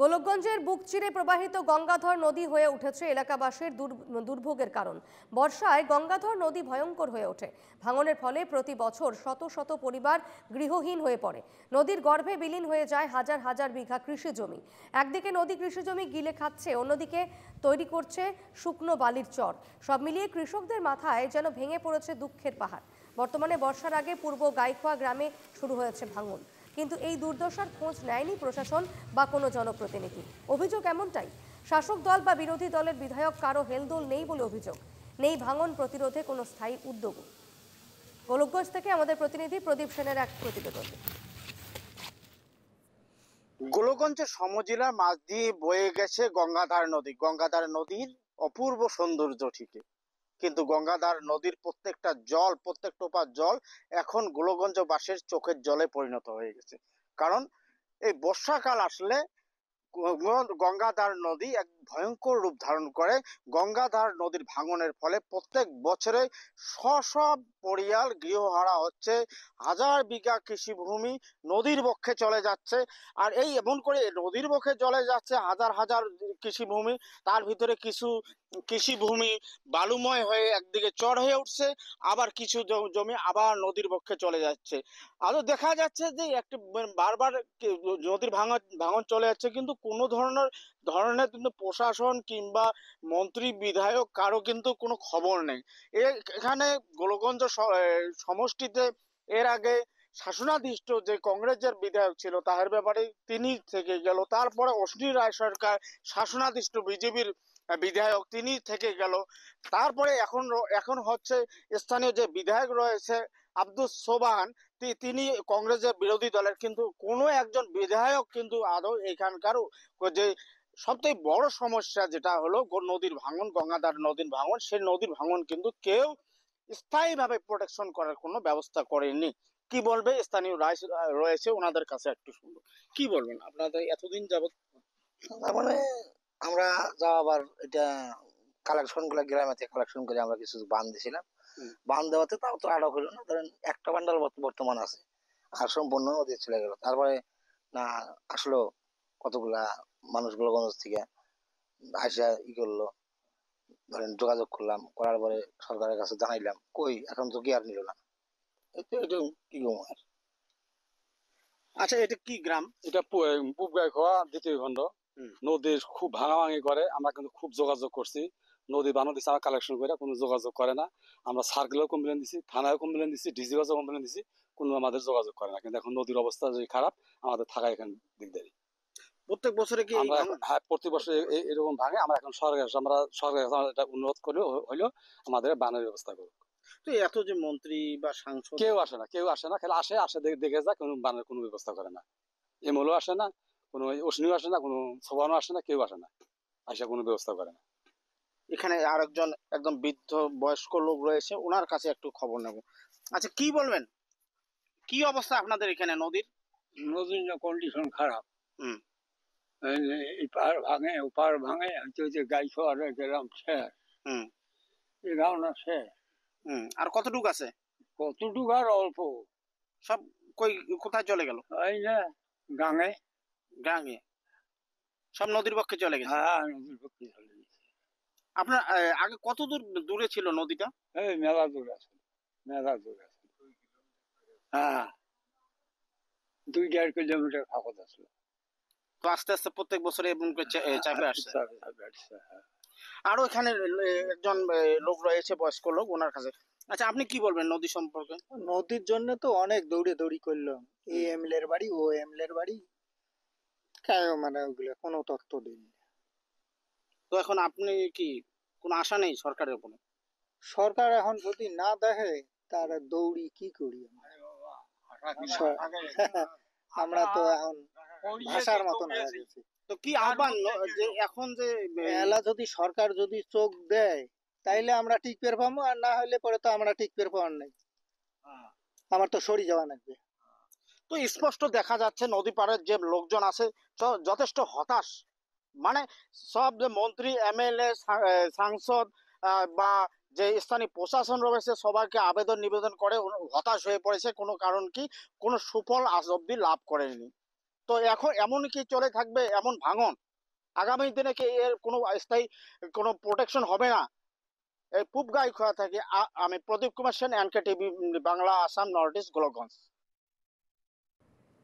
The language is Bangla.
গোলকগঞ্জের বুক চিরে প্রবাহিত গঙ্গাধর নদী হয়ে উঠেছে এলাকাবাসীর দুর্ভোগের কারণ। বর্ষায় গঙ্গাধর নদী ভয়ঙ্কর হয়ে ওঠে। ভাঙনের ফলে প্রতি বছর শত শত পরিবার গৃহহীন হয়ে পড়ে। নদীর গর্ভে বিলীন হয়ে যায় হাজার হাজার বিঘা কৃষি জমি। একদিকে নদী কৃষি জমি গিলে খাচ্ছে, অন্যদিকে তৈরি করছে শুকনো বালির চর। সব মিলিয়ে কৃষকদের মাথায় যেন ভেঙে পড়েছে দুঃখের পাহাড়। বর্তমানে বর্ষার আগে পূর্ব গাইখোয়া গ্রামে শুরু হয়েছে ভাঙন, কিন্তু এই দুর্দশার খোঁজ নেয়নি প্রশাসন বা কোনো জনপ্রতিনিধি। অভিযোগ এমনটাই, শাসক দল বা বিরোধী দলের বিধায়ক কারো হেলদোল নেই বলে অভিযোগ। নেই ভাঙন প্রতিরোধে কোনো স্থায়ী উদ্যোগও। গোলকগঞ্জ থেকে আমাদের প্রতিনিধি প্রদীপ সেনের এক প্রতিবেদন। গোলকগঞ্জের সমজেলার মাঝ দিয়ে বয়ে গেছে গঙ্গাধার নদী। গঙ্গাধার নদীর অপূর্ব সৌন্দর্য ঠিকই, কিন্তু গঙ্গাধার নদীর প্রত্যেকটা জল, প্রত্যেক টোপা জল এখন গোলকগঞ্জবাসীর চোখের জলে পরিণত হয়ে গেছে। কারণ এই বর্ষাকাল আসলে গঙ্গাধার নদী এক ভয়ঙ্কর রূপ ধারণ করে। গঙ্গাধার নদীর ভাঙনের ফলে প্রত্যেক বছরে সব পরিয়াল গৃহহারা হচ্ছে, হাজার বিঘা কৃষিভূমি নদীর বক্ষে চলে যাচ্ছে। আর এই এমন করে নদীর বক্ষে চলে যাচ্ছে হাজার হাজার কৃষিভূমি, তার ভিতরে কিছু কৃষিভূমি বালুময় হয়ে একদিকে চর হয়ে উঠছে, আবার কিছু জমি আবার নদীর বক্ষে চলে যাচ্ছে। আরো দেখা যাচ্ছে যে একটি বারবার নদীর ভাঙন চলে যাচ্ছে, কিন্তু কোনো ধরনের কিন্তু প্রশাসন কিংবা মন্ত্রী বিধায়ক কারো কিন্তু কোনো খবর নেই। এখানে গোলকগঞ্জ সমষ্টিতে এর আগে শাসনাধিষ্ঠ যে কংগ্রেসের বিধায়ক ছিল তার ব্যাপারে তিনি থেকে গেল, তারপরে অশ্বিনী রায় সরকার শাসনাধিষ্ঠ বিজেপির বিধায়ক তিনি থেকে গেল, তারপরে এখন হচ্ছে স্থানীয় যে বিধায়ক রয়েছে আব্দুস সোবহান, তিনি কংগ্রেসের বিরোধী দলের, কিন্তু কোনো একজন বিধায়ক কিন্তু আদৌ এখানকার যে সবথেকে বড় সমস্যা যেটা হলো নদীর ভাঙন, গঙ্গাধার নদীর ভাঙন, সেই নদীর ভাঙন কিন্তু কেউ স্থায়ীভাবে প্রোটেকশন করার কোনো ব্যবস্থা করেনি। কি বলবে স্থানীয় রয়েছে ওনাদের কাছে একটু শুনবো। কি বলবেন আপনাদের এতদিন যাবত? তার মানে আমরা আবার এটা কালেকশন গুলা গ্রামে থেকে কালেকশন করে আমরা কিছু বান দিছিলাম। বান দেওয়াতে তাও তো আটক হলো না, ধরেন একটা বান্ডাল বর্তমান আছে, আর সম্পূর্ণ নদী চলে গেল। তারপরে না আসলো কতগুলা মানুষগুলো গঞ্জ থেকে আসা করলো, ধরেন যোগাযোগ করলাম, করার পরে সরকারের কাছে জানাইলাম, কই এখন তো কি আর নিল না। এটা কি গো আর। আচ্ছা, এটা কি গ্রাম? এটা পূব গাইখোয়া দ্বিতীয় খণ্ড। নদীর খুব ভাঙাভাঙি করে, আমরা কিন্তু খুব যোগাযোগ করছি। নদী বানো দিচ্ছে, আমরা কালেকশন করে কোনো যোগাযোগ করে না। আমরা সার্কেলেও কমপ্লেন দিছি, থানায় কমপ্লেন দিছি, ডিসি কাছে কমপ্লেন দিছি, কোনো আমাদের যোগাযোগ করে না। কিন্তু এখন নদীর অবস্থা যে খারাপ, আমাদের থাকা এখানে দিকদারি। প্রত্যেক বছরে কি? হ্যাঁ, প্রতি বছর এরকম ভাঙে। আমরা এখন সরকারের এটা অনুরোধ করে হইলো আমাদের বানের ব্যবস্থা করুক। তো এত যে মন্ত্রী বা সাংসদ কেউ আসে না, খালি আসে দেখে যায়, কোনো বানের কোনো ব্যবস্থা করে না। এমএলও আসে না, কোনো অশ্বিনীও আসে না, কোনো সোবানও আসে না, কেউ আসে না, আসে কোনো ব্যবস্থা করে না। এখানে আরেকজন একদম বৃদ্ধ বয়স্ক লোক রয়েছে, ওনার কাছে একটু খবর নেব। আচ্ছা, কি বলবেন, কি অবস্থা আপনাদের এখানে নদীর? নদীর কন্ডিশন খারাপ। এপার ভাঙে ওপার ভাঙে, হচ্ছে গাইছর গ্রাম শেষ। এই গাঁও শেষ। আর কতটুকু আছে? কতটুকু আর অল্প। সব কোথায় চলে গেল? এই যে গাঙে গাঙে সব নদীর পক্ষে চলে গেছে। হ্যাঁ, নদীর পক্ষে চলে গেছে। আপনার আগে কত দূরে ছিল নদীটা? এই মেলা দূর আছে, মেলা দূর আছে। হ্যাঁ, 2-1.5 কিলোমিটার ফাঁকত আসলো। তো আস্তে আস্তে প্রত্যেক বছরে চাপে আসছে। আরো এখানে একজন লোক রয়েছে, বয়স্ক লোক, ওনার কাছে। আচ্ছা, আপনি কি বলবেন নদী সম্পর্কে? নদীর জন্য তো অনেক দৌড়ি করলাম, এই এমএলএর বাড়ি ও এমএলএর বাড়ি, কেন মানে ওগুলো কোনো তথ্য দেয়নি। তো এখন আপনি কি কোনো আশা নেই সরকারের উপরে? সরকার এখন যদি না দেখে তার দৌড়ি কি করি আমরা তো এখন ভাষার মতন হয়ে গেছি। তো কি আহ্বান যে এখন যে এলা যদি সরকার যদি চোখ দেয় তাইলে আমরা টিকপের পাবো, আর না হলে পরে তো আমরা টিকপের পাওয়ার নাই, আমার তো সরি যাওয়া লাগবে। তো স্পষ্ট দেখা যাচ্ছে নদী পাড়ের যে লোকজন আছে যথেষ্ট হতাশ। মানে সব যে মন্ত্রী, এমএলএ, সাংসদ বা যে স্থানীয় প্রশাসন রয়েছে সবাইকে আবেদন নিবেদন করে হতাশ হয়ে পড়েছে। কোনো কারণ কি, কোনো সুফল আজ অব্দি লাভ করেনি। তো এখন এমন কি চলে থাকবে, এমন ভাঙন আগামী দিনে কি এর কোনো স্থায়ী কোনো প্রোটেকশন হবে না? এই পূব গাইখোয়া থেকে আমি Pradip Kumar Sen, NK TV Bangla, Assam, north east, Golakganj.